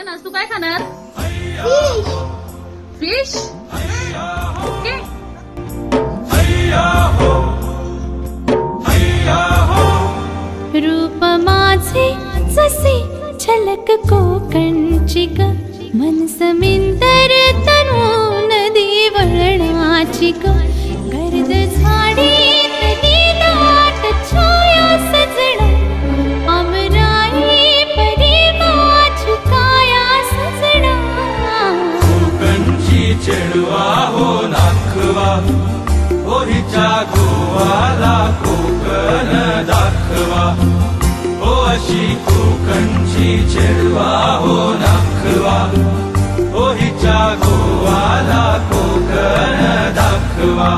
सगळ्यांनाच. तू काय खाणार? फिश. ओके. रूप माझे जसे झलक कोकणची ग, मन समिंदर तनू नदी वळणाची ग, गर्द झाडीतली दाट छाया सजना, अमराई परी माझी काया सजना. कोकणची चेडवा हो नाखवा, हो हिच्या गोवाला कोकण दाखवा. हो अशी कोकणची चेडवा हो नाखवा, हो हिच्या गोवाला कोकण दाखवा.